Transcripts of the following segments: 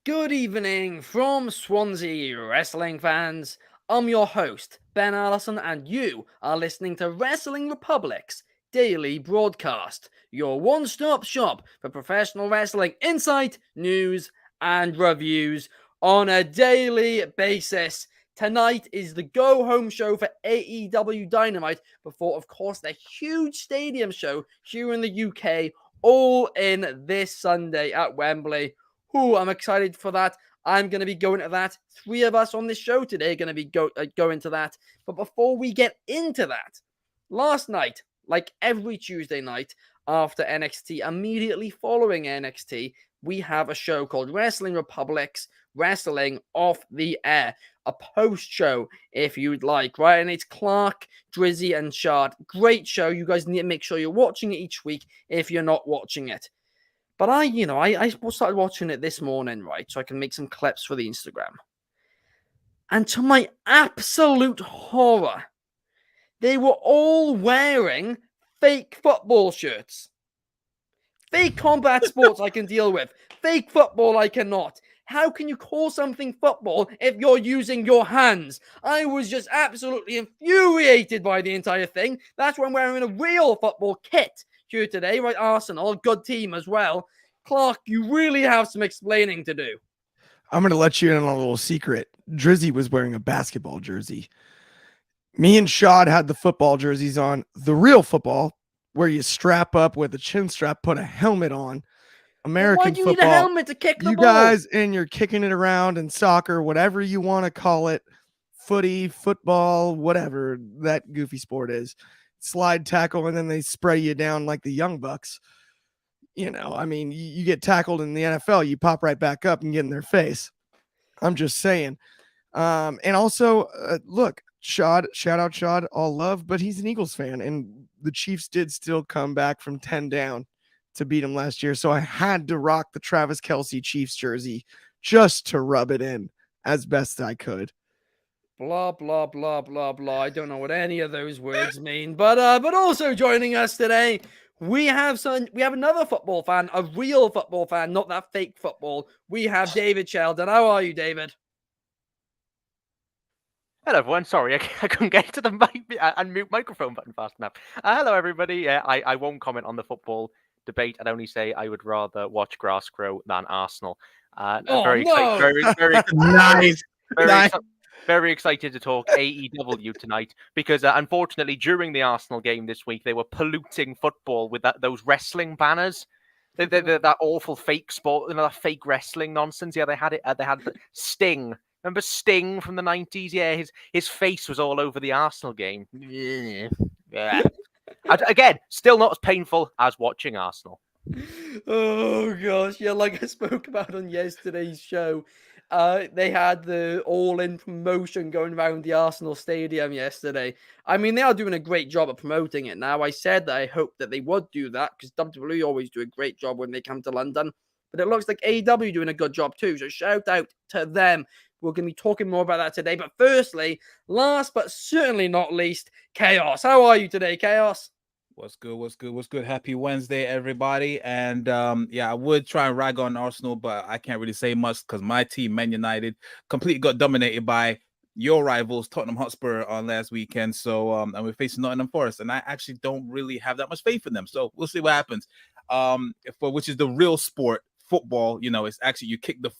Good evening from Swansea, wrestling fans. I'm your host, Ben Allison, and you are listening to Wrestling Republic's daily broadcast, your one-stop shop for professional wrestling insight, news, and reviews on a daily basis. Tonight is the go-home show for AEW Dynamite before, of course, the huge stadium show here in the UK, All In this Sunday at Wembley. Ooh, I'm excited for that. I'm going to be going to that. 3 of us on this show today are going to be going to that. But before we get into that, last night, like every Tuesday night after NXT, immediately following NXT, we have a show called Wrestling Republic's Wrestling Off the Air. A post-show, if you'd like, right? And it's Clark, Drizzy, and Shard. Great show. You guys need to make sure you're watching it each week if you're not watching it. But I started watching it this morning, right? So I can make some clips for the Instagram. And to my absolute horror, they were all wearing fake football shirts. Fake combat sports I can deal with. Fake football I cannot. How can you call something football if you're using your hands? I was just absolutely infuriated by the entire thing. That's why I'm wearing a real football kit here today, right? Arsenal, good team as well. Clark, you really have some explaining to do. I'm going to let you in on a little secret. Drizzy was wearing a basketball jersey. Me and Shad had the football jerseys on, the real football, where you strap up with a chin strap, put a helmet on. American Why do you football. need a helmet to kick the you ball? guys, and you're kicking it around in soccer, whatever you want to call it, footy, football, whatever that goofy sport is. Slide tackle, and then they spray you down like the Young Bucks. You know, I mean, you get tackled in the NFL, you pop right back up and get in their face. I'm just saying. And also, look, shout out Shad, all love, but he's an Eagles fan, and the Chiefs did still come back from 10 down to beat him last year. So I had to rock the Travis Kelce Chiefs jersey just to rub it in as best I could. Blah, blah, blah, blah, blah. I don't know what any of those words mean. But also joining us today, we have another football fan, a real football fan, not that fake football. We have David Sheldon. How are you, David? Hello, everyone. Sorry, I couldn't get to the unmute microphone button fast enough. Hello, everybody. I won't comment on the football debate. I'd only say I would rather watch grass grow than Arsenal. Very nice. Very excited to talk AEW tonight because unfortunately during the Arsenal game this week they were polluting football with those wrestling banners. That awful fake sport, that fake wrestling nonsense. Yeah, they had it. They had Sting. Remember Sting from the 90s? Yeah, his face was all over the Arsenal game. Yeah. Again, still not as painful as watching Arsenal. Oh gosh, yeah, like I spoke about on yesterday's show, they had the All In promotion going around the Arsenal stadium yesterday. I mean, they are doing a great job of promoting it now. I said that I hoped that they would do that because WWE always do a great job when they come to London. But it looks like AEW doing a good job too. So shout out to them. We're going to be talking more about that today. But firstly, last but certainly not least, Chaos. How are you today, Chaos? What's good? Happy Wednesday, everybody. And I would try and rag on Arsenal, but I can't really say much because my team, Man United, completely got dominated by your rivals, Tottenham Hotspur, on last weekend. So and we're facing Nottingham Forest, and I actually don't really have that much faith in them. So we'll see what happens. Which is the real sport, football. You know, it's actually you kick the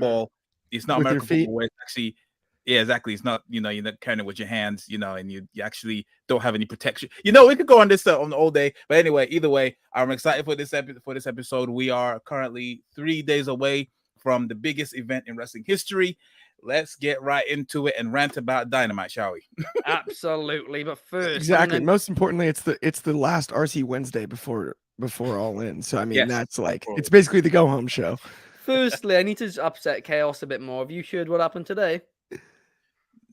ball. It's not with American your feet. football. It's actually. Yeah, exactly. It's not, you're not carrying it with your hands, and you actually don't have any protection. We could go on this on the all day. But anyway, either way, I'm excited for this episode. We are currently 3 days away from the biggest event in wrestling history. Let's get right into it and rant about Dynamite, shall we? Absolutely. But first, exactly. Most importantly, it's the last RC Wednesday before All In. So I mean, that's like it's basically the go home show. Firstly, I need to upset Chaos a bit more. Have you heard what happened today?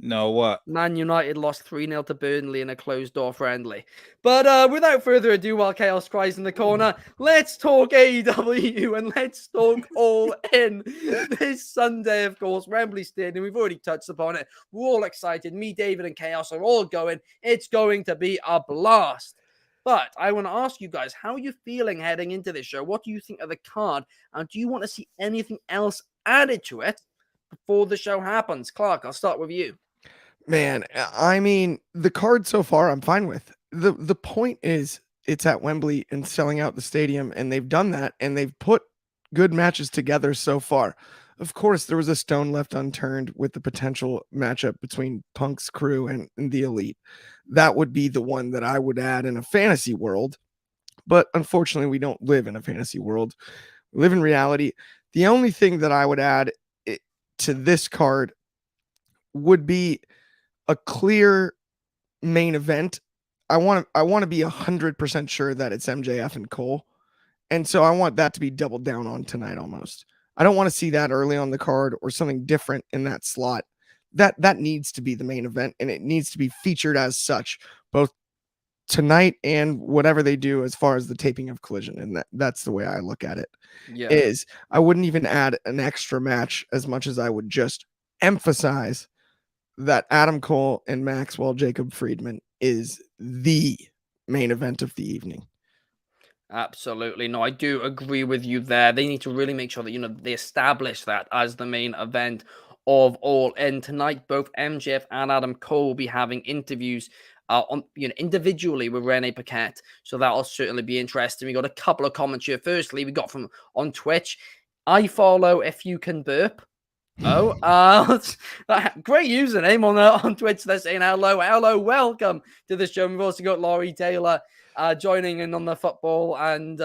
No, what? Man United lost 3-0 to Burnley in a closed-door friendly. But without further ado, while Chaos cries in the corner, let's talk AEW and let's talk All In. This Sunday, of course, Wembley Stadium. We've already touched upon it. We're all excited. Me, David, and Chaos are all going. It's going to be a blast. But I want to ask you guys, how are you feeling heading into this show? What do you think of the card? And do you want to see anything else added to it before the show happens? Clark, I'll start with you. Man, I mean, the card so far I'm fine with. The point is it's at Wembley and selling out the stadium, and they've done that, and they've put good matches together so far. Of course, there was a stone left unturned with the potential matchup between Punk's crew and the Elite. That would be the one that I would add in a fantasy world. But unfortunately, we don't live in a fantasy world. We live in reality. The only thing that I would add to this card would be a clear main event. I want to be 100% sure that it's MJF and Cole. And so I want that to be doubled down on tonight almost. I don't want to see that early on the card or something different in that slot. That needs to be the main event, and it needs to be featured as such, both tonight and whatever they do as far as the taping of Collision. And that's the way I look at it. Yeah. Is I wouldn't even add an extra match as much as I would just emphasize that Adam Cole and Maxwell Jacob Friedman is the main event of the evening. Absolutely. No, I do agree with you there. They need to really make sure that, they establish that as the main event of All In. Tonight, both MJF and Adam Cole will be having interviews individually with Rene Paquette. So that'll certainly be interesting. We got a couple of comments here. Firstly, we got from on Twitch. I follow if you can burp. Oh, great username on Twitch. They're saying hello, welcome to the show. We've also got Laurie Taylor joining in on the football and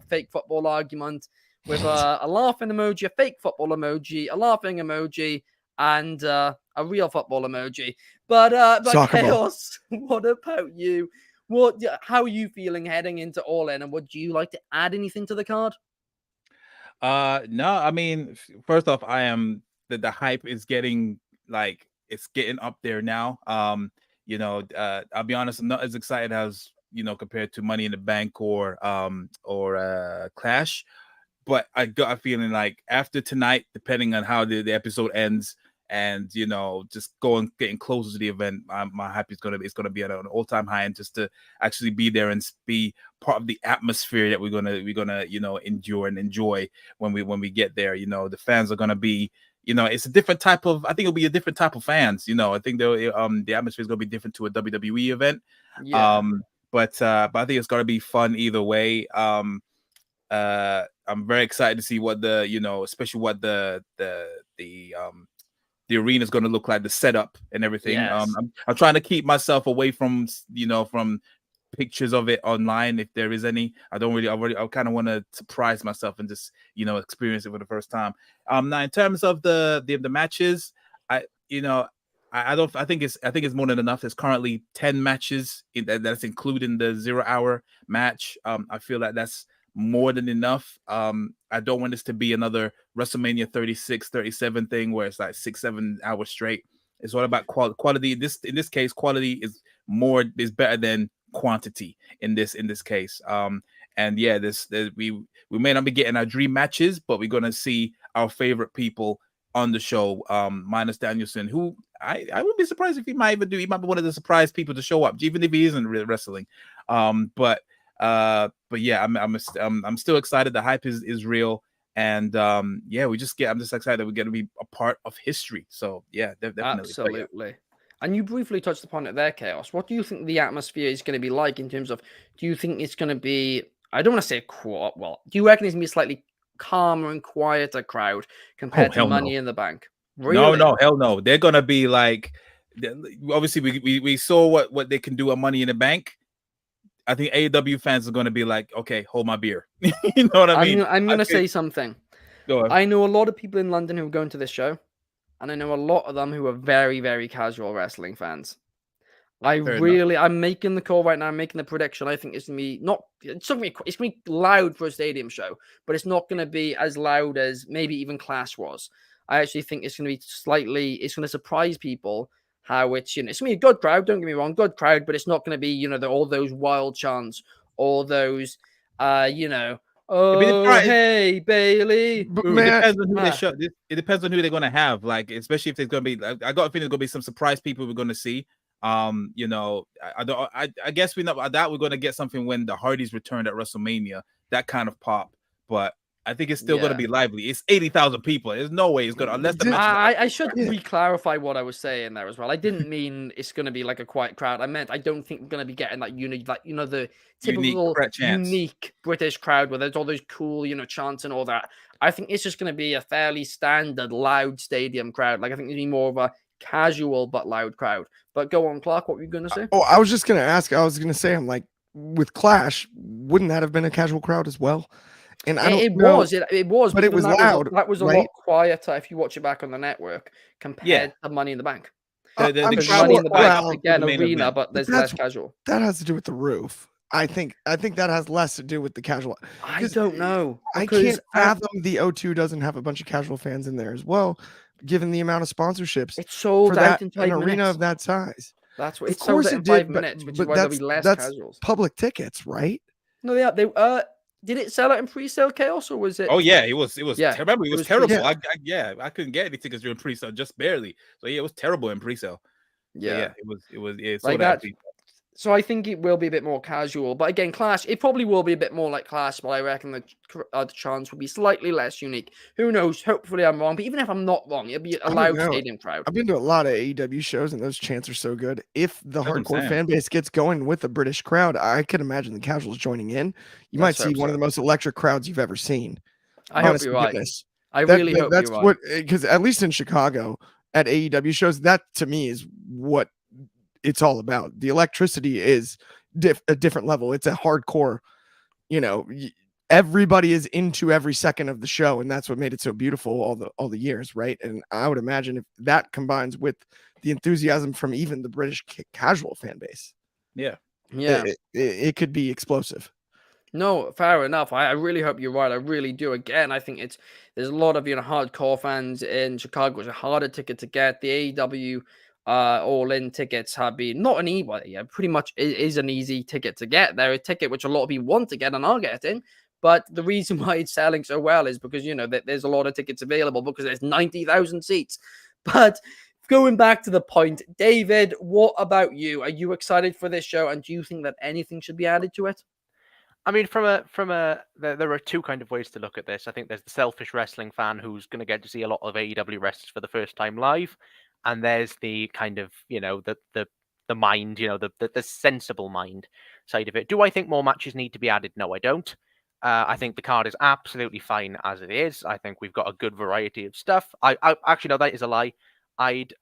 fake football argument with a laughing emoji, a fake football emoji, a laughing emoji, and a real football emoji. But Chaos, what about you? How are you feeling heading into All In, and would you like to add anything to the card? No, I mean, first off, I am the hype is getting it's getting up there now. I'll be honest, I'm not as excited as compared to Money in the Bank or Clash, but I got a feeling like after tonight, depending on how the episode ends, and just getting closer to the event, my hype is gonna be at an all-time high, and just to actually be there and be part of the atmosphere that we're gonna endure and enjoy when we get there. The fans are gonna be, it's a different type of, I think it'll be a different type of fans. I think the atmosphere is gonna be different to a WWE event. Yeah. But I think it's gonna be fun either way. I'm very excited to see what especially what the arena is going to look like, the setup and everything. Yes. I'm trying to keep myself away from from pictures of it online, if there is any. I kind of want to surprise myself and just experience it for the first time. Now in terms of the matches, I think it's more than enough. There's currently 10 matches that's including the 0 hour match. I feel like that's more than enough. I don't want this to be another WrestleMania 36, 37 thing where it's like 6-7 hours straight. It's all about quality. In this case, quality is better than quantity in this case. And yeah, we may not be getting our dream matches, but we're gonna see our favorite people on the show, minus Danielson, who I wouldn't be surprised if he might be one of the surprise people to show up, even if he isn't wrestling. But yeah, I'm still excited. The hype is real, and yeah, I'm just excited that we're going to be a part of history. So yeah, definitely. Absolutely. Yeah. And you briefly touched upon it there, Chaos. What do you think the atmosphere is going to be like in terms of? Do you think it's going to be? I don't want to say do you reckon it's going to be a slightly calmer and quieter crowd compared to Money in the Bank? Really? No, hell no. They're going to be like, obviously we saw what they can do at Money in the Bank. I think AEW fans are going to be like, okay, hold my beer. You know what I mean? I'm going to say something. Go on. I know a lot of people in London who are going to this show, and I know a lot of them who are very, very casual wrestling fans. I'm making the call right now. I'm making the prediction. I think it's going to be loud for a stadium show, but it's not going to be as loud as maybe even Clash was. I actually think it's going to be it's going to surprise people, how it's, it's gonna be a good crowd. Don't get me wrong, good crowd, but it's not gonna be, all those wild chants, all those, oh hey Bailey. But It man, depends on who they show. It depends on who they're gonna have. Like, especially if there's gonna be, I got a feeling there's gonna be some surprise people we're gonna see. I guess we know that we're gonna get something when the Hardys returned at WrestleMania, that kind of pop. But I think it's still gonna be lively. It's 80,000 people. There's no way it's gonna, unless the match. I should re-clarify what I was saying there as well. I didn't mean it's going to be like a quiet crowd. I meant I don't think we're going to be getting that the typical unique British crowd where there's all those cool, chants and all that. I think it's just going to be a fairly standard loud stadium crowd. Like I think it'll be more of a casual but loud crowd. But go on, Clark. What were you going to say? Oh, I was just going to ask. I was going to say, I'm like, with Clash, wouldn't that have been a casual crowd as well? And it was, but it was loud. That was a lot quieter if you watch it back on the network compared to Money in the Bank. The Money in the Bank again, arena, but there's less casual. That has to do with the roof. I think that has less to do with the casual. I don't know. I can't fathom the O2 doesn't have a bunch of casual fans in there as well, given the amount of sponsorships. It's sold out in 5 minutes. An arena of that size. That's what. It's sold out in 5 minutes, which is why there'll be less casuals. Public tickets, right? No, they did it sell out in pre-sale chaos or was it? Oh yeah, it was. Yeah, remember it was terrible. I couldn't get any tickets during pre-sale, just barely. So yeah, it was terrible in pre-sale. Yeah, it was like that. So I think it will be a bit more casual, but again, Clash, it probably will be a bit more like Clash, but I reckon the chance will be slightly less unique. Who knows? Hopefully I'm wrong, but even if I'm not wrong, it'll be a loud stadium crowd. I've been to a lot of AEW shows, and those chants are so good. If the hardcore fan base gets going with the British crowd, I can imagine the casuals joining in. You might see one of the most electric crowds you've ever seen. I hope you're right. I really hope you're right. Because at least in Chicago at AEW shows, that to me is what it's all about. The electricity is a different level. It's a hardcore, everybody is into every second of the show, and that's what made it so beautiful all the years, right? And I would imagine if that combines with the enthusiasm from even the British casual fan base, it could be explosive. No, fair enough. I really hope you're right. I really do. Again, I think there's a lot of hardcore fans in Chicago. It's a harder ticket to get. The AEW All In tickets have been not an pretty much is an easy ticket to get. They're a ticket which a lot of people want to get and are getting, but the reason why it's selling so well is because there's a lot of tickets available because there's 90,000 seats. But going back to the point, David, what about you? Are you excited for this show, and do you think that anything should be added to it? I mean, there are two kind of ways to look at this. I think there's the selfish wrestling fan who's going to get to see a lot of AEW wrestlers for the first time live. And there's the kind of, the mind, the sensible mind side of it. Do I think more matches need to be added? No, I don't. I think the card is absolutely fine as it is. I think we've got a good variety of stuff. I actually, no, that is a lie. I'd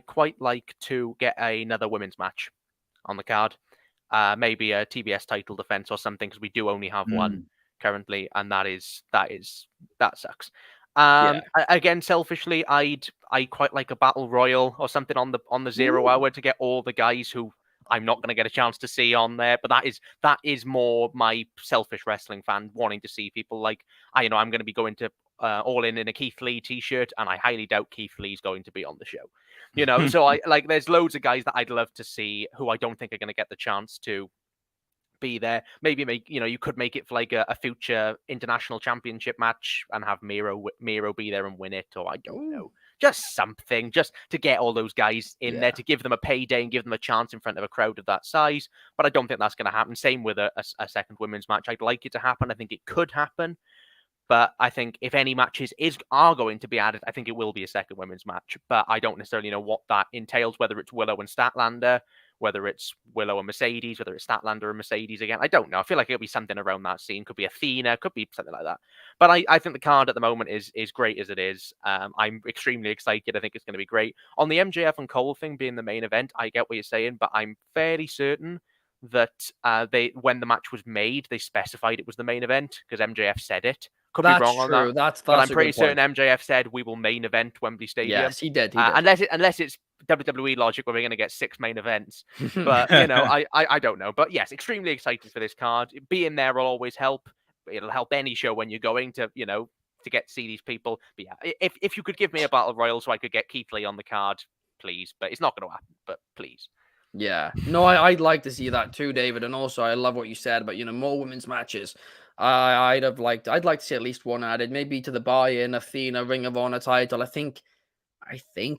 quite like to get another women's match on the card. Maybe a TBS title defense or something, because we do only have one currently, and that sucks. Again, selfishly, I quite like a battle royal or something on the 0 hour to get all the guys who I'm not going to get a chance to see on there. But that is more my selfish wrestling fan wanting to see people like I'm going to be going to All In a Keith Lee t-shirt, and I highly doubt Keith Lee's going to be on the show. So there's loads of guys that I'd love to see who I don't think are going to get the chance to be there. Maybe you could make it for like a future international championship match and have Miro be there and win it, or I don't know, just something just to get all those guys in there, to give them a payday and give them a chance in front of a crowd of that size. But I don't think that's going to happen. Same with a second women's match. I'd like it to happen. I think it could happen. But I think if any matches are going to be added, I think it will be a second women's match. But I don't necessarily know what that entails, whether it's Willow and Statlander, whether it's Willow and Mercedes, whether it's Statlander and Mercedes again. I don't know. I feel like it'll be something around that scene. Could be Athena, could be something like that. But I think the card at the moment is great as it is. I'm extremely excited. I think it's going to be great. On the MJF and Cole thing being the main event, I get what you're saying, but I'm fairly certain that when the match was made, they specified it was the main event because MJF said it. Could be wrong on that. That's but I'm pretty certain MJF said we will main event Wembley Stadium. Yes, he did. Unless it's WWE logic where we're going to get 6 main events. But, I don't know. But yes, extremely excited for this card. Being there will always help. It'll help any show when you're going to, to get to see these people. But yeah, if you could give me a battle royal so I could get Keith Lee on the card, please. But it's not going to happen. But please. Yeah, no, I'd like to see that too, David. And also, I love what you said about more women's matches. I'd like to see at least one added, maybe to the buy-in Athena Ring of Honor title. I think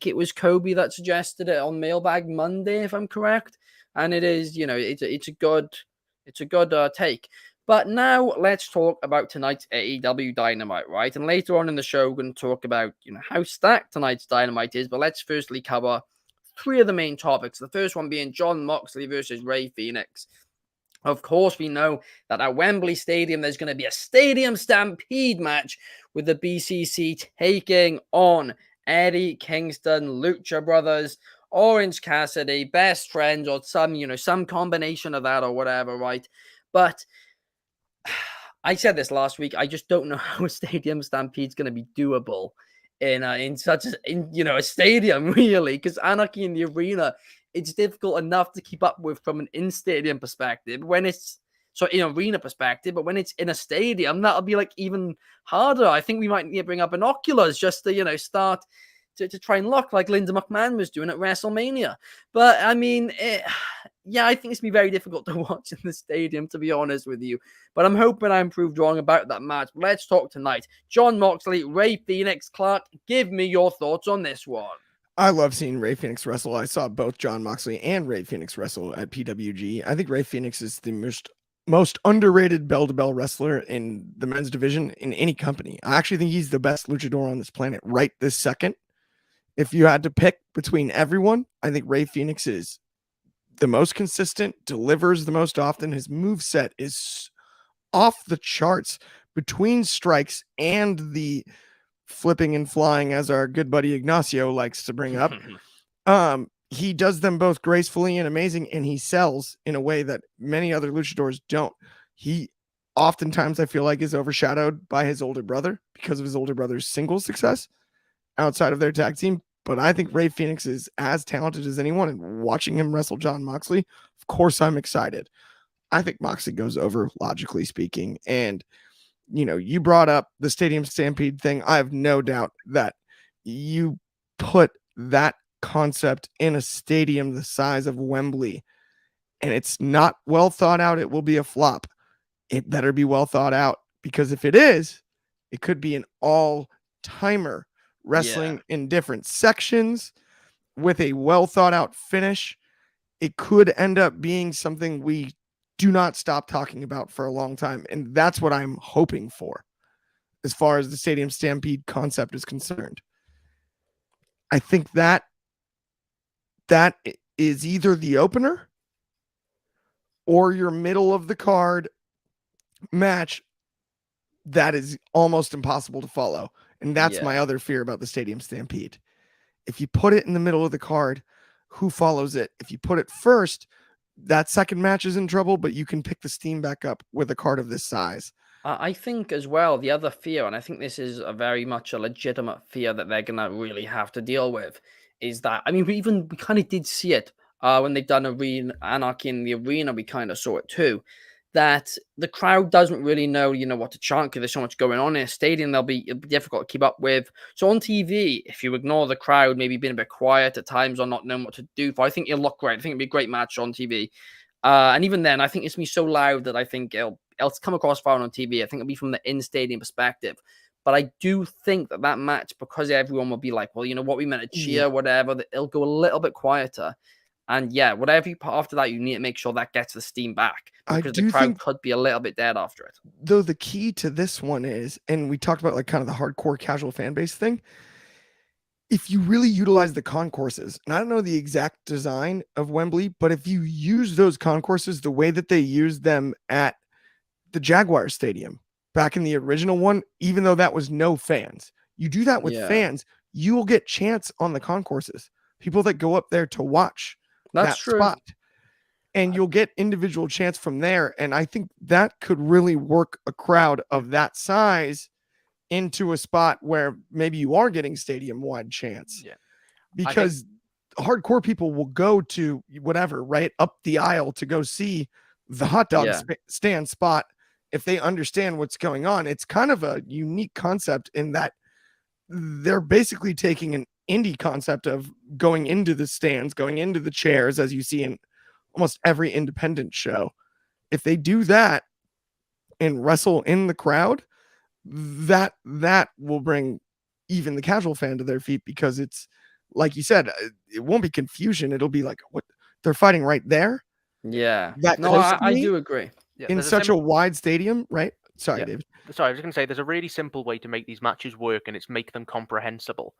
it was Kobe that suggested it on Mailbag Monday, if I'm correct. And it is, it's a good take. But now let's talk about tonight's AEW Dynamite, right? And later on in the show, we're going to talk about how stacked tonight's Dynamite is. But let's firstly cover 3 of the main topics. The first one being Jon Moxley versus Rey Fenix. Of course, we know that at Wembley Stadium, there's going to be a Stadium Stampede match with the BCC taking on Eddie Kingston, Lucha Brothers, Orange Cassidy, Best Friends, or some combination of that or whatever, right? But I said this last week. I just don't know how a Stadium Stampede is going to be doable in a stadium, really, because Anarchy in the Arena, it's difficult enough to keep up with from an in-stadium perspective arena perspective, but when it's in a stadium, that'll be like even harder. I think we might need to bring up binoculars just to start to try and look like Linda McMahon was doing at WrestleMania. But I mean, I think it's going to be very difficult to watch in the stadium, to be honest with you. But I'm hoping I'm proved wrong about that match. Let's talk tonight. Jon Moxley, Rey Fenix. Clark, give me your thoughts on this one. I love seeing Rey Fenix wrestle. I saw both Jon Moxley and Rey Fenix wrestle at PWG. I think Rey Fenix is the most underrated bell-to-bell wrestler in the men's division in any company. I actually think he's the best luchador on this planet right this second. If you had to pick between everyone, I think Rey Fenix is the most consistent, delivers the most often. His moveset is off the charts between strikes and the flipping and flying, as our good buddy Ignacio likes to bring up. He does them both gracefully and amazing, and he sells in a way that many other luchadors don't. He oftentimes, I feel like, is overshadowed by his older brother because of his older brother's singles success outside of their tag team. But I think Rey Fenix is as talented as anyone, and watching him wrestle Jon Moxley, of course I'm excited. I think Moxley goes over, logically speaking. And, you brought up the Stadium Stampede thing. I have no doubt that you put that concept in a stadium the size of Wembley, and it's not well thought out, it will be a flop. It better be well thought out, because if it is, it could be an all-timer. Wrestling in different sections with a well thought out finish. It could end up being something we do not stop talking about for a long time. And that's what I'm hoping for as far as the Stadium Stampede concept is concerned. I think that is either the opener or your middle of the card match that is almost impossible to follow. And that's my other fear about the Stadium Stampede. If you put it in the middle of the card, who follows it? If you put it first, that second match is in trouble, but you can pick the steam back up with a card of this size. I think as well, the other fear, and I think this is a very much a legitimate fear that they're going to really have to deal with, is that, I mean, we kind of did see it when they've done Anarchy in the Arena. We kind of saw it too, that the crowd doesn't really know, what to chant because there's so much going on in a stadium. It'll be difficult to keep up with. So on TV, if you ignore the crowd, maybe being a bit quiet at times or not knowing what to do, I think it'll look great. I think it'll be a great match on TV. And even then, I think it's going to be so loud that I think it'll come across fine on TV. I think it'll be from the in-stadium perspective. But I do think that match, because everyone will be like, well, what, we meant to cheer, whatever, that it'll go a little bit quieter. And whatever you put after that, you need to make sure that gets the steam back, because the crowd could be a little bit dead after it. Though the key to this one is, and we talked about like kind of the hardcore casual fan base thing, if you really utilize the concourses, and I don't know the exact design of Wembley, but if you use those concourses the way that they used them at the Jaguar Stadium back in the original one, even though that was no fans, you do that with fans, you will get chants on the concourses. People that go up there to watch that spot, and you'll get individual chants from there. And I think that could really work a crowd of that size into a spot where maybe you are getting stadium wide chants. Yeah. Because hardcore people will go to whatever, right up the aisle to go see the hot dog stand spot if they understand what's going on. It's kind of a unique concept in that they're basically taking indie concept of going into the stands, going into the chairs, as you see in almost every independent show. If they do that and wrestle in the crowd, that will bring even the casual fan to their feet, because it's like you said, it won't be confusion. It'll be like, what, they're fighting right there, Yeah. that No, close to I me do agree. Yeah, in there's such a wide stadium, right? Sorry, Yeah. David. Sorry, I was going to say there's a really simple way to make these matches work, and it's make them comprehensible.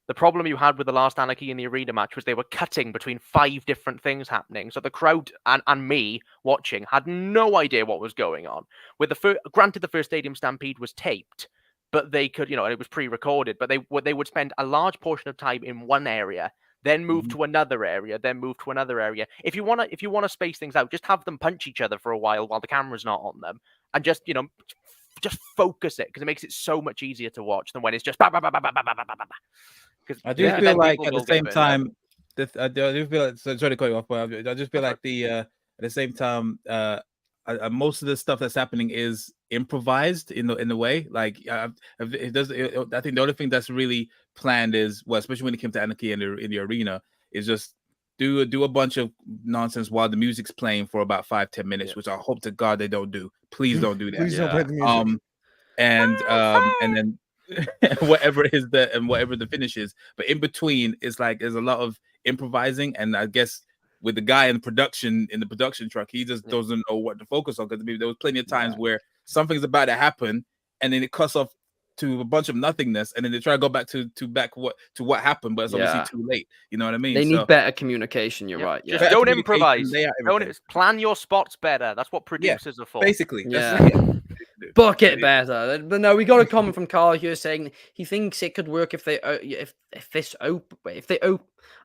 The problem you had with the last Anarchy in the Arena match was they were cutting between 5 different things happening. So the crowd and me watching had no idea what was going on. With granted, the first Stadium Stampede was taped, but they could, it was pre-recorded, but they would spend a large portion of time in one area, then move to another area, then move to another area. If you want to space things out, just have them punch each other for a while the camera's not on them, and just focus it, because it makes it so much easier to watch than when it's just I do feel like at the same time, I do feel like, sorry to cut you off, but I just feel like at the same time, most of the stuff that's happening is improvised in the way. Like I think the only thing that's really planned is, well, especially when it came to Anarchy in the arena, is just do a bunch of nonsense while the music's playing for about 5-10 minutes, which I hope to God they don't do. Please don't do that. Please don't play the music. And then whatever the finish is, but in between it's like there's a lot of improvising, and I guess with the guy in the production truck, he just doesn't know what to focus on, because there was plenty of times where something's about to happen and then it cuts off to a bunch of nothingness, and then they try to go back to what happened, but it's obviously too late. You know what I mean? They need better communication. You're right. Yeah. Just don't improvise. Don't plan your spots better. That's what producers are for. Basically. Book it better. But no, we got a comment from Carl here saying he thinks it could work if they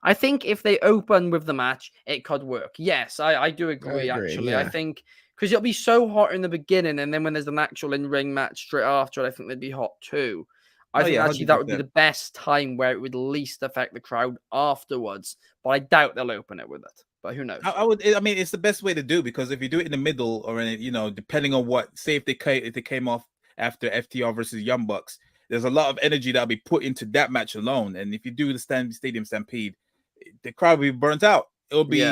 I think if they open with the match, it could work. Yes, I do agree. Actually, I think because it'll be so hot in the beginning, and then when there's an actual in-ring match straight after, I think they'd be hot too. I think actually 100%. That would be the best time where it would least affect the crowd afterwards. But I doubt they'll open it with it. But who knows? I mean, it's the best way to do, because if you do it in the middle, or depending on what, say if they came off after FTR versus Young Bucks, there's a lot of energy that'll be put into that match alone. And if you do the Stadium Stampede, the crowd will be burnt out. It'll be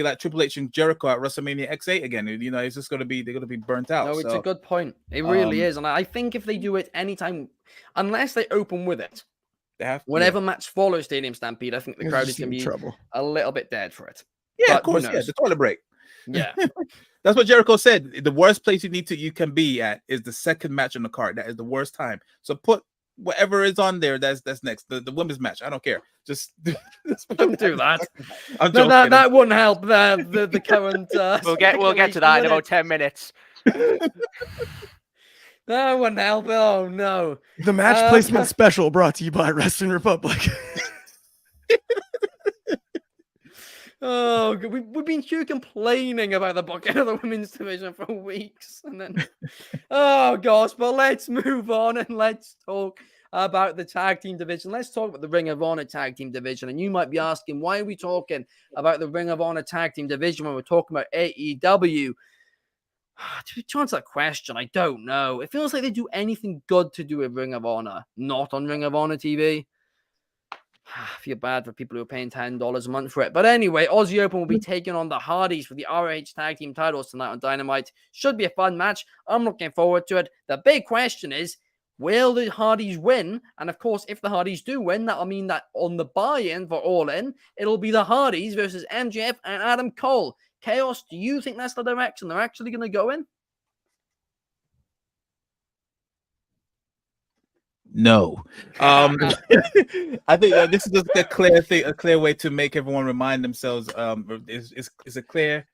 like Triple H and Jericho at WrestleMania X8 again. It's just they're gonna be burnt out. No, it's a good point. It really is, and I think if they do it anytime, unless they open with it, whatever match follows Stadium Stampede, I think the crowd is going to be a little bit dead for it. Yeah, of course. Yeah, the toilet break. Yeah. That's what Jericho said. The worst place you can be at is the second match on the card. That is the worst time. So put whatever is on there that's next. The women's match. I don't care. Just don't do that. No, that wouldn't help the current we'll get to that in about 10 minutes. That wouldn't help. Oh no. The match placement special brought to you by Wrestling Republic. Oh, we've been here complaining about the booking of the women's division for weeks, and then oh gosh, but let's move on and let's talk about the tag team division. Let's talk about the Ring of Honor tag team division. And you might be asking, why are we talking about the Ring of Honor tag team division when we're talking about AEW? To answer that question, I don't know. It feels like they do anything good to do with Ring of Honor, not on Ring of Honor TV. I feel bad for people who are paying $10 a month for it. But anyway, Aussie Open will be taking on the Hardys for the ROH tag team titles tonight on Dynamite. Should be a fun match. I'm looking forward to it. The big question is, will the Hardys win? And of course, if the Hardys do win, that'll mean that on the buy-in for All In, it'll be the Hardys versus MJF and Adam Cole. Chaos, do you think that's the direction they're actually going to go in? No. I think this is just a clear way to make everyone remind themselves. It's a clear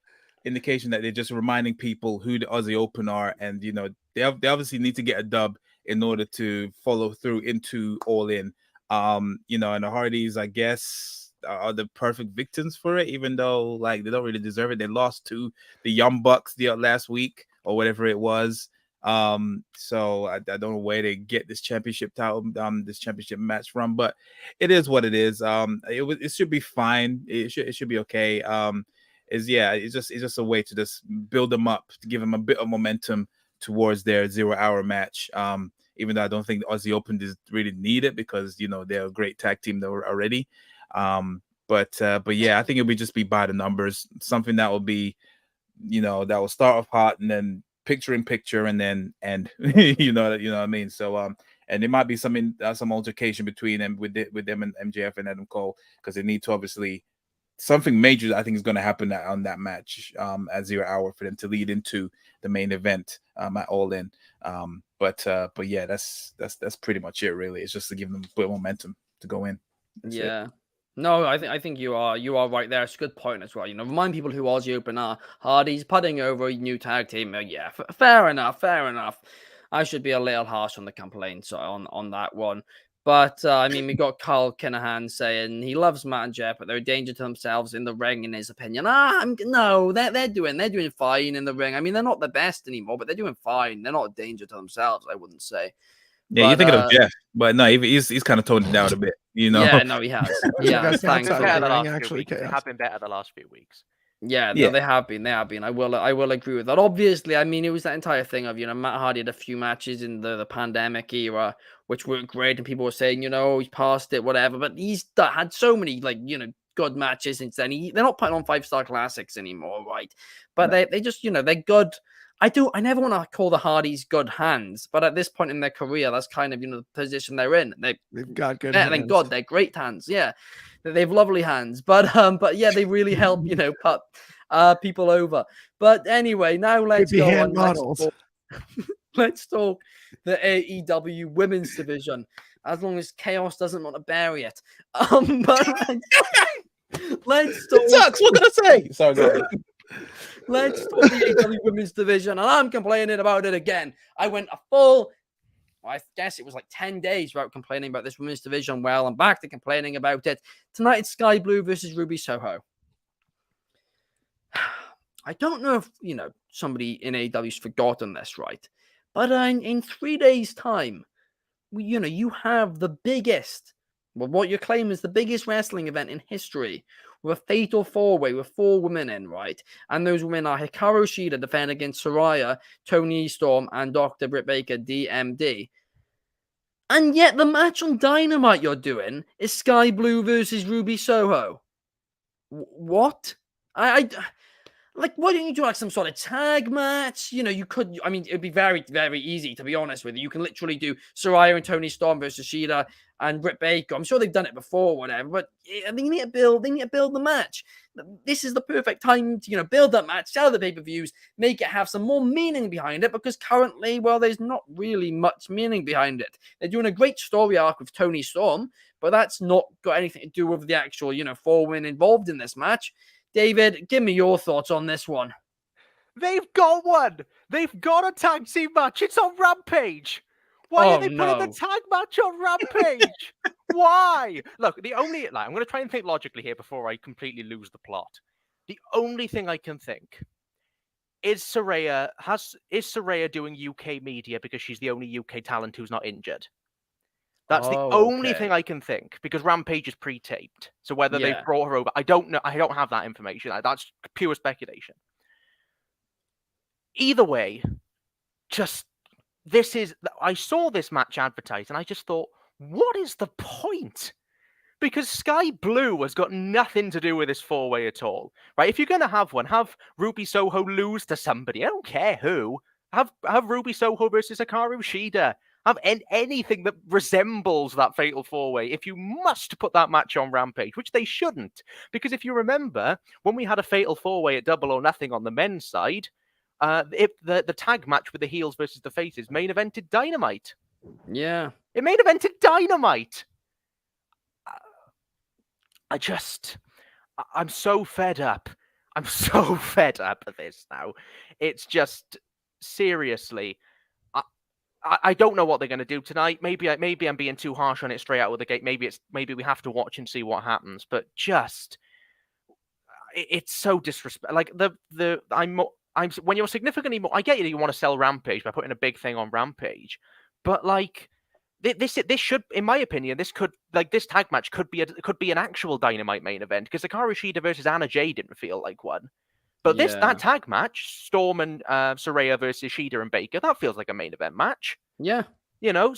indication that they're just reminding people who the Aussie Open are, and they obviously need to get a dub in order to follow through into All In. And the Hardys, I guess, are the perfect victims for it, even though like they don't really deserve it. They lost to the Young Bucks the last week or whatever it was. So I don't know where they get this championship title, this championship match from, but it is what it is. It should be fine. It should be okay. It's just a way to just build them up, to give them a bit of momentum towards their 0 hour match. even though I don't think the Aussie Open is really needed because they're a great tag team that were already. But yeah, I think it'll just be by the numbers, something that will be, that will start off hot and then picture in picture and then end. you know what I mean? So and there might be some altercation between them with them and MJF and Adam Cole, because they need to obviously something major I think is going to happen on that match at 0 hour for them to lead into the main event at All In. But yeah, that's pretty much it really. It's just to give them a bit of momentum to go in. That's it. No, I think you are right there. It's a good point as well. Remind people who Aussie Open are. Hardy's putting over a new tag team. Yeah, fair enough. I should be a little harsh on the complaints on that one. But I mean, we got Carl Kinahan saying he loves Matt and Jeff, but they're a danger to themselves in the ring, in his opinion. No, they're doing fine in the ring. I mean, they're not the best anymore, but they're doing fine. They're not a danger to themselves, I wouldn't say. Yeah, you're thinking of Jeff, but no, he's kind of toned it down a bit, Yeah, no, he has. Yeah, thanks. They have been better the last few weeks. Yeah, no, they have been. I will agree with that. Obviously, I mean, it was that entire thing of, Matt Hardy had a few matches in the pandemic era, which weren't great, and people were saying, he's past it, whatever. But he's had so many, good matches since then. They're not putting on 5-star classics anymore, right? But they just, they're good. I never want to call the Hardys good hands, but at this point in their career, that's kind of, the position they're in. They've got good hands. Thank God, they're great hands. Yeah. They have lovely hands, but yeah, they really help, put people over. But anyway, now let's go on. Let's talk the AEW women's division, as long as Chaos doesn't want to bury it. But let's talk. It sucks. What can I say? Sorry, go ahead. Let's talk the AEW women's division, and I'm complaining about it again. I went a full, I guess it was like 10 days without complaining about this women's division. Well, I'm back to complaining about it. Tonight, it's Sky Blue versus Ruby Soho. I don't know if, somebody in AEW's forgotten this, right? But in 3 days' time, you have the biggest, what you claim is the biggest wrestling event in history, with a fatal four-way with 4 women in, right? And those women are Hikaru Shida defending against Saraya, Toni Storm, and Dr. Britt Baker, DMD. And yet the match on Dynamite you're doing is Sky Blue versus Ruby Soho. What? Why don't you do some sort of tag match? You could, it'd be very, very easy, to be honest with you. You can literally do Saraya and Toni Storm versus Shida and Britt Baker. I'm sure they've done it before, whatever, but they need to build the match. This is the perfect time to, build that match, sell the pay-per-views, make it have some more meaning behind it, because currently, well, there's not really much meaning behind it. They're doing a great story arc with Toni Storm, but that's not got anything to do with the actual, 4 women involved in this match. David, give me your thoughts on this one. They've got one. They've got a tag team match. It's on Rampage. Why are they putting the tag match on Rampage? Why? Look, I'm going to try and think logically here before I completely lose the plot. The only thing I can think is Saraya doing UK media because she's the only UK talent who's not injured. That's the only thing I can think, because Rampage is pre-taped. So whether they brought her over, I don't know. I don't have that information. That's pure speculation. Either way, I saw this match advertised and I just thought, what is the point? Because Sky Blue has got nothing to do with this 4-way at all, right? If you're going to have one, have Ruby Soho lose to somebody. I don't care who. Have Ruby Soho versus Hikaru Shida. Have anything that resembles that fatal 4-way. If you must put that match on Rampage, which they shouldn't, because if you remember, when we had a fatal 4-way at Double or Nothing on the men's side, the tag match with the heels versus the faces main evented Dynamite. Yeah. It main evented Dynamite. I'm so fed up. I'm so fed up of this now. It's just, seriously, I don't know what they're going to do tonight. Maybe I'm being too harsh on it straight out of the gate. Maybe we have to watch and see what happens. But it's so disrespectful. Like when you're significantly more, I get you want to sell Rampage by putting a big thing on Rampage, but like this should, in my opinion, this tag match could be an actual Dynamite main event, because Hikaru Shida versus Anna Jay didn't feel like one. But that tag match, Storm and Saraya versus Shida and Baker, that feels like a main event match. Yeah. You know,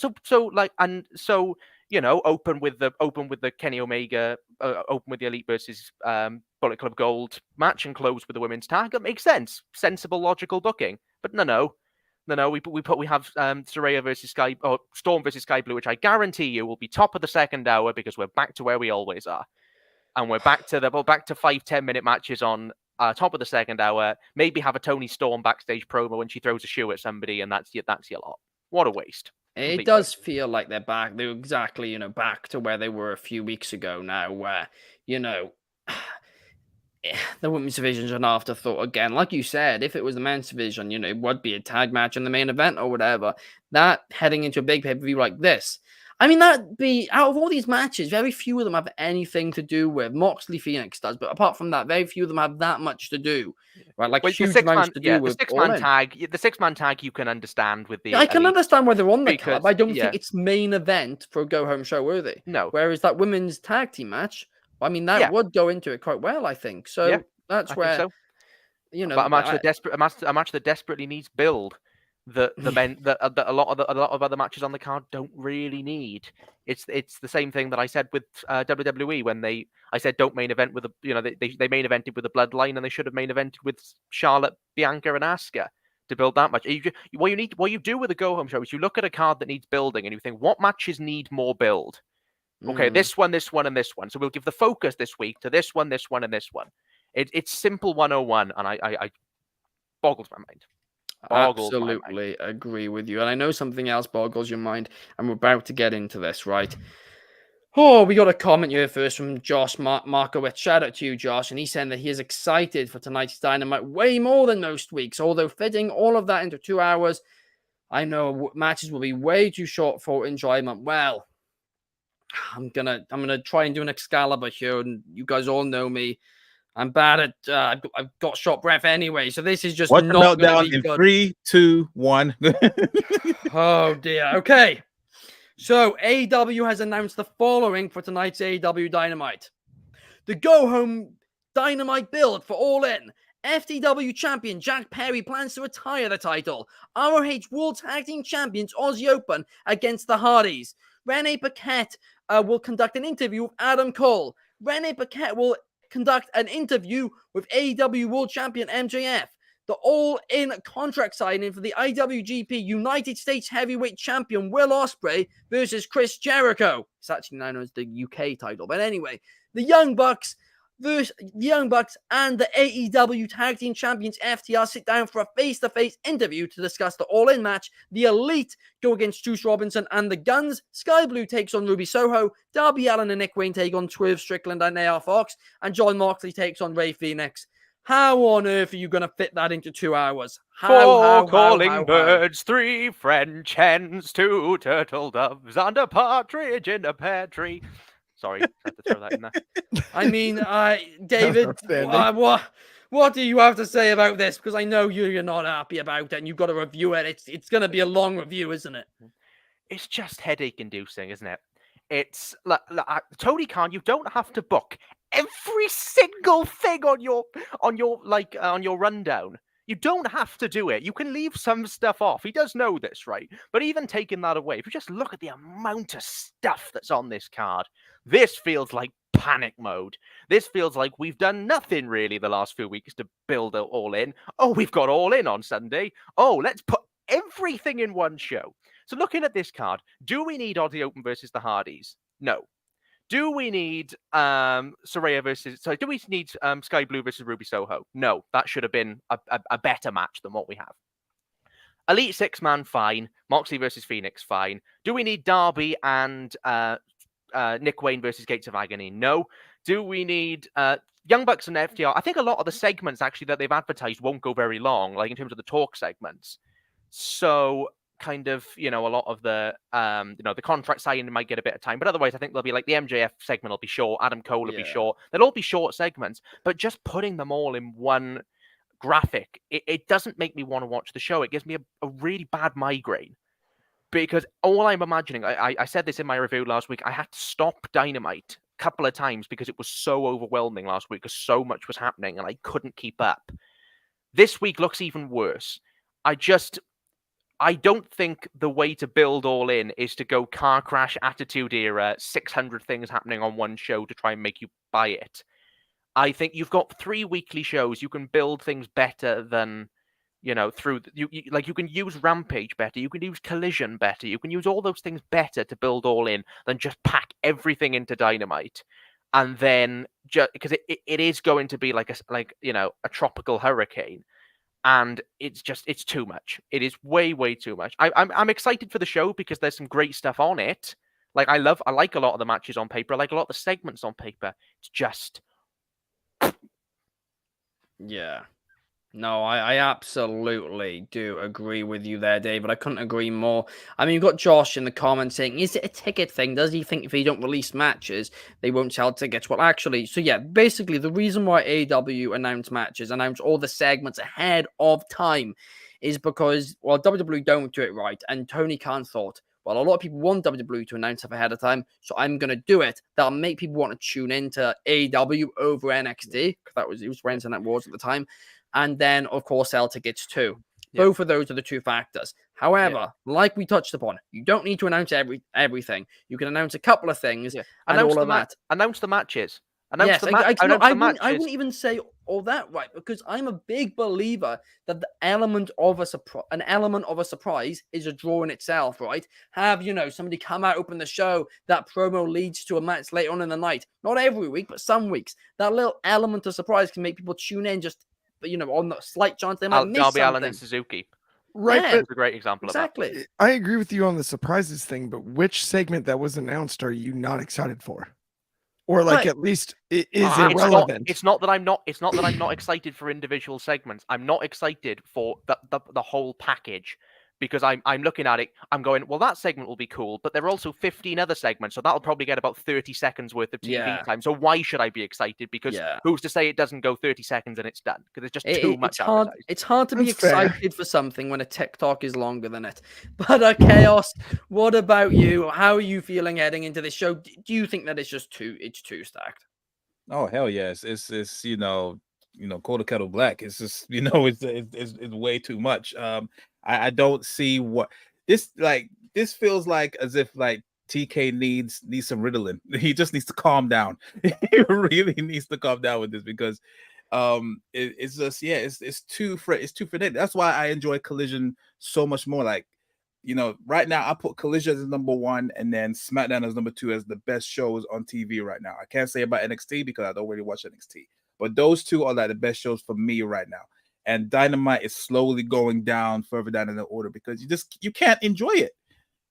open with the Kenny Omega, open with the Elite versus Bullet Club Gold match, and close with the women's tag. It makes sense, sensible, logical booking. But no. We have Saraya versus Storm versus Sky Blue, which I guarantee you will be top of the second hour because we're back to where we always are, and we're back to 5-10 minute matches on top of the second hour. Maybe have a Tony Storm backstage promo when she throws a shoe at somebody, and that's your lot. What a waste. It does feel like they're back. They're exactly, back to where they were a few weeks ago now, where, the women's division's an afterthought again. Like you said, if it was the men's division, it would be a tag match in the main event or whatever. That heading into a big pay-per-view like this. I mean, that'd be, out of all these matches, very few of them have anything to do with Moxley Phoenix does, but apart from that, very few of them have that much to do. Right? Like, huge amounts to do with the six-man tag you can understand with the... I can understand why they're on the card, but I don't yeah. think it's main event for a go-home show worthy. No. Whereas that women's tag team match, I mean, that would go into it quite well, I think. So that's where, so. But a match that desperately needs build. That a lot of other matches on the card don't really need. It's the same thing that I said with WWE when I said don't main event with they main evented with the Bloodline, and they should have main evented with Charlotte, Bianca, and Asuka to build that match. What you do with a go home show is you look at a card that needs building and you think what matches need more build. Okay, this one, and this one. So we'll give the focus this week to this one, and this one. It's simple 101, and I boggles my mind. Absolutely agree with you. And I know something else boggles your mind, and we're about to get into this, right? Oh, we got a comment here first from Josh Markowitz. Shout out to you, Josh. And he's saying that he is excited for tonight's Dynamite way more than most weeks. Although fitting all of that into 2 hours, I know matches will be way too short for enjoyment. Well, I'm gonna try and do an Excalibur here, and you guys all know me. I'm bad at. I've got short breath anyway, so this is just Watch not the going meltdown to be in good. 3, 2, 1. Oh dear. Okay. So AEW has announced the following for tonight's AEW Dynamite: the go-home Dynamite build for All In. FTW champion Jack Perry plans to retire the title. ROH World Tag Team Champions Aussie Open against the Hardys. Renee Paquette will conduct an interview with Adam Cole. Renee Paquette will conduct an interview with AEW World Champion MJF. The All-In contract signing for the IWGP United States Heavyweight Champion Will Ospreay versus Chris Jericho. It's actually known as the UK title, but anyway, the Young Bucks and the AEW Tag Team Champions FTR sit down for a face-to-face interview to discuss the All-In match. The Elite go against Juice Robinson and the Guns. Sky Blue takes on Ruby Soho. Darby Allin and Nick Wayne take on Swerve Strickland and AR Fox. And John Moxley takes on Rey Fénix. How on earth are you going to fit that into 2 hours? Four calling birds, 3 French hens, 2 turtle doves, and a partridge in a pear tree. Sorry, I had to throw that in there. I mean, David, what do you have to say about this? Because I know you're not happy about it, and you've got to review it. It's going to be a long review, isn't it? It's just headache-inducing, isn't it? It's like Tony Khan. You don't have to book every single thing on your rundown. You don't have to do it. You can leave some stuff off. He does know this, right? But even taking that away, if you just look at the amount of stuff that's on this card, this feels like panic mode. This feels like we've done nothing really the last few weeks to build All In. Oh, we've got All In on Sunday. Oh, let's put everything in one show. So looking at this card, do we need Aussie Open versus the Hardys? No. Do we need Saraya versus... Sorry, do we need Sky Blue versus Ruby Soho? No, that should have been a better match than what we have. Elite 6-man, fine. Moxley versus Phoenix, fine. Do we need Darby and Nick Wayne versus Gates of Agony? No. Do we need Young Bucks and FTR? I think a lot of the segments, actually, that they've advertised won't go very long, like in terms of the talk segments. So... kind of, a lot of the, the contract signing might get a bit of time, but otherwise I think they'll be like the MJF segment will be short, Adam Cole will be short. They'll all be short segments, but just putting them all in one graphic, it doesn't make me want to watch the show. It gives me a really bad migraine because all I'm imagining, I said this in my review last week, I had to stop Dynamite a couple of times because it was so overwhelming last week because so much was happening and I couldn't keep up. This week looks even worse. I don't think the way to build All In is to go car crash attitude era, 600 things happening on one show to try and make you buy it. I think you've got 3 weekly shows. You can build things better than, through you can use Rampage better. You can use Collision better. You can use all those things better to build All In than just pack everything into Dynamite. And then just because it is going to be like a tropical hurricane. And it's too much. It is way, way too much. I'm excited for the show because there's some great stuff on it. Like I like a lot of the matches on paper. I like a lot of the segments on paper. It's just, Yeah. No, I absolutely do agree with you there, David. I couldn't agree more. I mean, you've got Josh in the comments saying, is it a ticket thing? Does he think if they don't release matches, they won't sell tickets? Well, actually, so yeah, basically the reason why AEW announce all the segments ahead of time is because, well, WWE don't do it right. And Tony Khan thought, well, a lot of people want WWE to announce stuff ahead of time, so I'm going to do it. That'll make people want to tune into AEW over NXT, because it was when Internet Wars at the time. And then, of course, sell tickets too. Yeah. Both of those are the two factors. However, like we touched upon, you don't need to announce everything. You can announce a couple of things and announce all of that. Announce the matches. Yes, I matches. wouldn't even say all that, right? Because I'm a big believer that the element of an element of a surprise is a draw in itself, right? Have somebody come out, open the show, that promo leads to a match later on in the night. Not every week, but some weeks. That little element of surprise can make people tune in just on the slight chance they might miss Darby something. Allin and Suzuki. Right, Yeah, but It's a great example of exactly. I agree with you on the surprises thing, but which segment that was announced are you not excited for? Or like, Right. at least it is that. irrelevant. It's not that I'm not excited for individual segments. I'm not excited for the whole package. Because I'm looking at it, I'm going, well, that segment will be cool, but there are also 15 other segments, so that'll probably get about 30 seconds worth of TV time. So why should I be excited? Because who's to say it doesn't go 30 seconds and it's done? Because it's just too much advertising. It's hard to be That's fair. excited for something when a TikTok is longer than it. But Chaos, what about you? How are you feeling heading into this show? Do you think that it's too stacked? Oh hell yes! It's cold kettle black. It's just it's way too much. I don't see what this feels like, as if like TK needs some Ritalin. He just needs to calm down. He really needs to calm down with this, because it's just it's too frenetic. That's why I enjoy Collision so much more. Like, right now I put Collision as number 1 and then SmackDown as number 2 as the best shows on TV right now. I can't say about NXT because I don't really watch NXT, but those two are like the best shows for me right now. And Dynamite is slowly going down, further down in the order, because you can't enjoy it.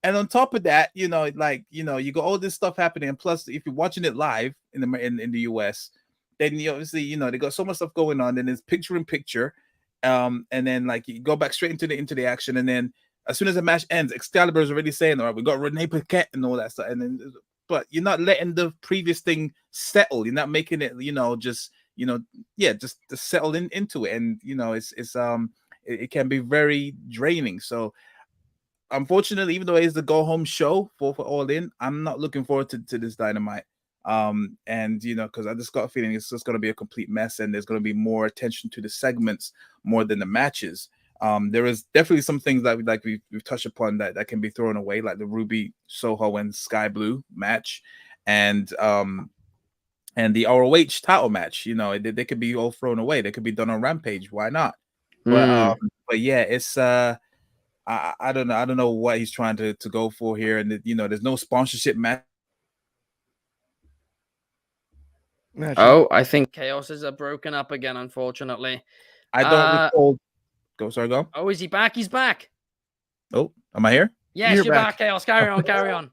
And on top of that, you got all this stuff happening. And plus, if you're watching it live in the US, then obviously, they got so much stuff going on. Then it's picture in picture. And then like you go back straight into the action. And then as soon as the match ends, Excalibur is already saying, all right, we got Renee Paquette and all that stuff. And then, but you're not letting the previous thing settle. You're not making it, just to settle into it. And it can be very draining. So unfortunately, even though it is the go home show for All In, I'm not looking forward to this Dynamite. And because I just got a feeling it's just going to be a complete mess, and there's going to be more attention to the segments more than the matches. There is definitely some things that we've touched upon that can be thrown away, like the Ruby Soho and Sky Blue match, and the ROH title match. They could be all thrown away. They could be done on Rampage. Why not? But yeah, it's I don't know. I don't know what he's trying to go for here. And there's no sponsorship match. Oh, I think Chaos is broken up again, unfortunately. I don't recall. Go. Oh, is he back? He's back. Oh, am I here? Yes, you're back, Chaos. Carry on.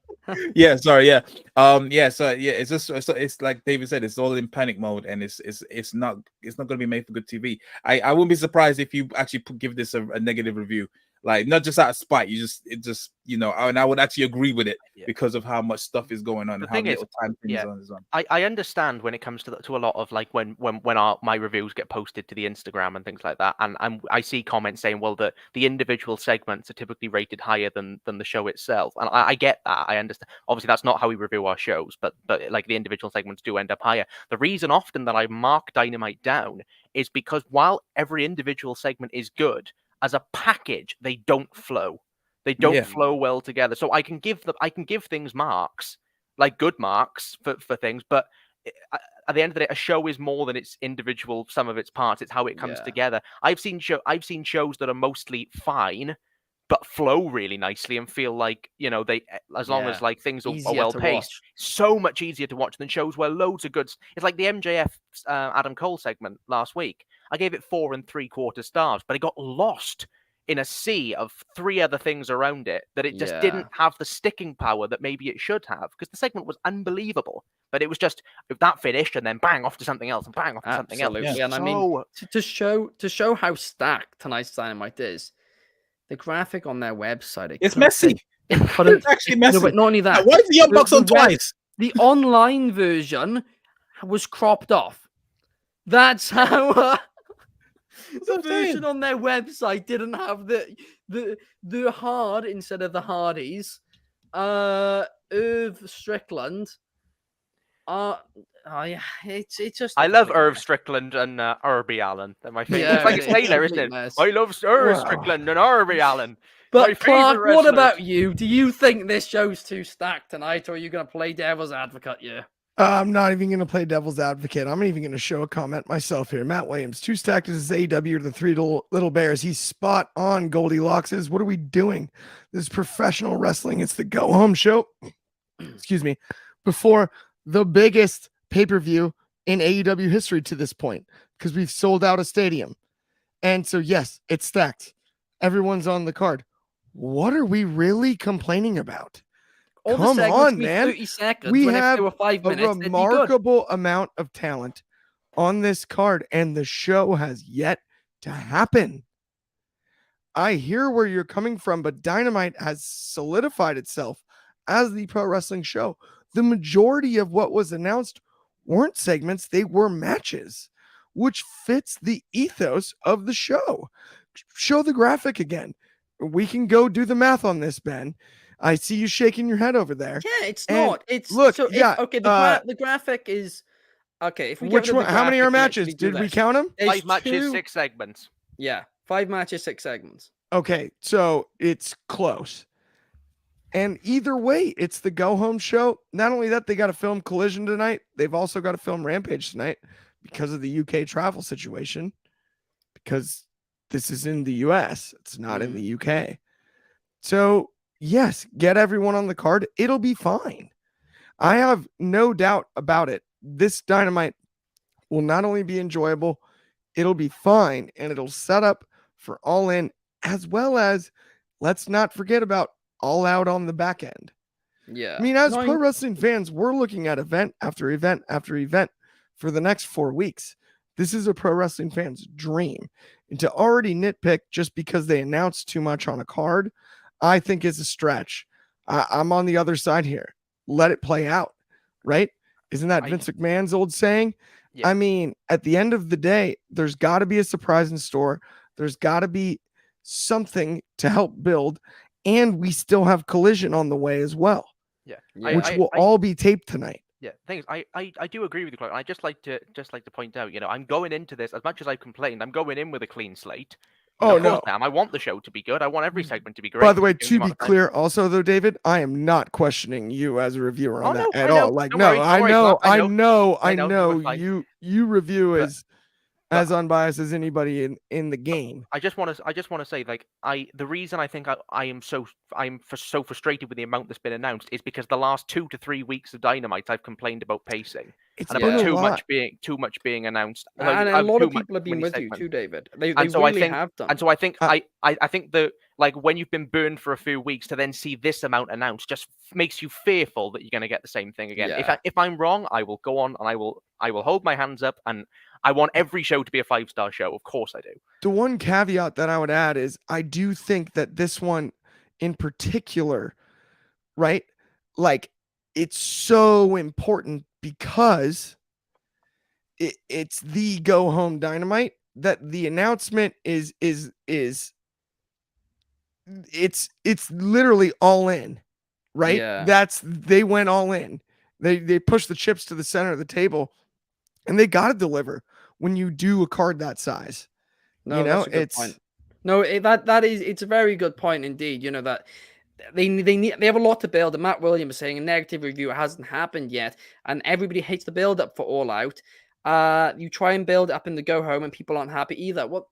Yeah, sorry. Yeah. It's just it's like David said, it's all in panic mode, and it's not going to be made for good TV. I wouldn't be surprised if you actually give this a negative review. Like, not just out of spite, and I would actually agree with it because of how much stuff is going on and how little time things on. I understand when it comes to a lot of like when my reviews get posted to the Instagram and things like that, and I see comments saying, well, the individual segments are typically rated higher than the show itself, and I get that. I understand. Obviously, that's not how we review our shows, but like the individual segments do end up higher. The reason often that I mark Dynamite down is because while every individual segment is good, as a package, they don't flow. They don't Yeah. flow well together. So I can give things marks, like good marks for things, but at the end of the day, a show is more than its individual sum of its parts. It's how it comes together. I've seen shows that are mostly fine, but flow really nicely and feel like, they, as long as like things are well paced, so much easier to watch than shows where loads of goods. It's like the MJF Adam Cole segment last week. I gave it 4 3/4 stars, but it got lost in a sea of 3 other things around it that it just didn't have the sticking power that maybe it should have, because the segment was unbelievable, but it was just that finished and then bang off to something else and bang off to something else. Absolutely. And I mean, to show how stacked tonight's Dynamite is, the graphic on their website, It's messy. It's actually messy. No, but not only that. Why is the Young Bucks on twice? The online version was cropped off. That's how the version on their website didn't have the hard instead of the Hardys. Irv Strickland. Yeah, it's just. I love Irv Strickland and Irby Allen. They're my favorite. Yeah, it's like a sailor, isn't it? I love Irv Strickland and Irby Allen. But Clark, what about you? Do you think this show's too stacked tonight, or are you going to play devil's advocate? Yeah. I'm not even going to play devil's advocate. I'm even going to show a comment myself here. Matt Williams, too stacked as AEW or the Three Little Bears. He's spot on. Goldilocks is. What are we doing? This is professional wrestling. It's the go home show. Excuse me. Before the biggest pay-per-view in AEW history to this point, because we've sold out a stadium. And so, yes, it's stacked. Everyone's on the card. What are we really complaining about? Come on, man. 30 seconds. We have a 5 minutes, remarkable amount of talent on this card, and the show has yet to happen. I hear where you're coming from, but Dynamite has solidified itself as the pro wrestling show. The majority of what was announced weren't segments, they were matches, which fits the ethos of the show. Show the graphic again. We can go do the math on this, Ben. I see you shaking your head over there. Yeah, it's not. It's look, so okay. The graphic is okay. If we which one? How many are matches? Did we count them? 5 matches, 6 segments. Yeah, 5 matches, 6 segments. Okay, so it's close. And either way, it's the go home show. Not only that, they got to film Collision tonight. They've also got to film Rampage tonight because of the UK travel situation. Because this is in the US, it's not in the UK. So yes, get everyone on the card. It'll be fine. I have no doubt about it. This Dynamite will not only be enjoyable, it'll be fine, and it'll set up for All In, as well as, let's not forget about All Out on the back end. Yeah. I mean, as pro wrestling fans, we're looking at event after event after event for the next 4 weeks. This is a pro wrestling fan's dream. And to already nitpick just because they announced too much on a card, I think is a stretch. I'm on the other side here. Let it play out, right? Isn't that Vince McMahon's old saying? Yeah. I mean, at the end of the day, there's got to be a surprise in store. There's got to be something to help build. And we still have Collision on the way as well. Yeah. Which will all be taped tonight. Yeah, things I do agree with you, Clark. I just like to point out, I'm going into this, as much as I've complained, I'm going in with a clean slate. Oh, no. I want the show to be good. I want every segment to be great. By the way, to be clear, also though, David, I am not questioning you as a reviewer on that at all. Like, no, I know you review as unbiased as anybody in the game. I just want to say, like, the reason I think I'm so frustrated with the amount that's been announced is because the last 2 to 3 weeks of Dynamite I've complained about pacing. It's and about too much being announced. And a lot of people have been with you too, David. They really have done. And so I think I think the, like, when you've been burned for a few weeks to then see this amount announced just makes you fearful that you're going to get the same thing again. Yeah. If I'm wrong, I will go on and I will hold my hands up, and I want every show to be a 5-star show. Of course I do. The one caveat that I would add is I do think that this one in particular, right? Like, it's so important because it's the go home Dynamite that the announcement is it's literally all in, right? Yeah. They went all in. They pushed the chips to the center of the table, and they got to deliver when you do a card that size. No, that's a good point. No, it's a very good point indeed. You know that they have a lot to build. And Matt Williams is saying a negative review hasn't happened yet, and everybody hates the build up for All Out. You try and build it up in the go home, and people aren't happy either. Well,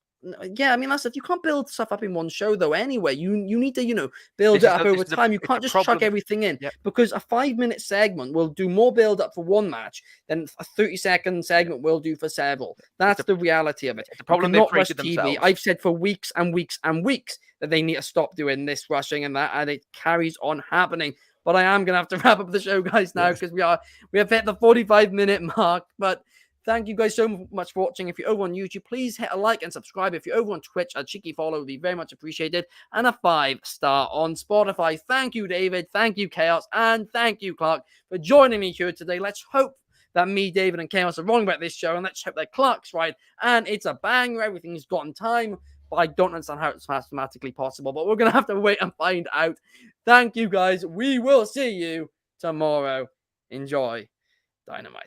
yeah, I mean that's it. You can't build stuff up in one show though. Anyway, you need to build This it is up the- over this is the- time. You it's can't the just chuck problem. everything in Yep. because a 5-minute segment will do more build up for one match than a 30-second segment will do for several. That's the reality of it. It's a problem they've not rush created TV. themselves. I've said for weeks and weeks and weeks that they need to stop doing this rushing and that, and it carries on happening. But I am gonna have to wrap up the show, guys, now because we have hit the 45-minute mark. But thank you guys so much for watching. If you're over on YouTube, please hit a like and subscribe. If you're over on Twitch, a cheeky follow would be very much appreciated. And a 5-star on Spotify. Thank you, David. Thank you, Chaos. And thank you, Clark, for joining me here today. Let's hope that me, David, and Chaos are wrong about this show. And let's hope that Clark's right. And it's a banger. Everything's got in time. But I don't understand how it's mathematically possible. But we're going to have to wait and find out. Thank you, guys. We will see you tomorrow. Enjoy Dynamite.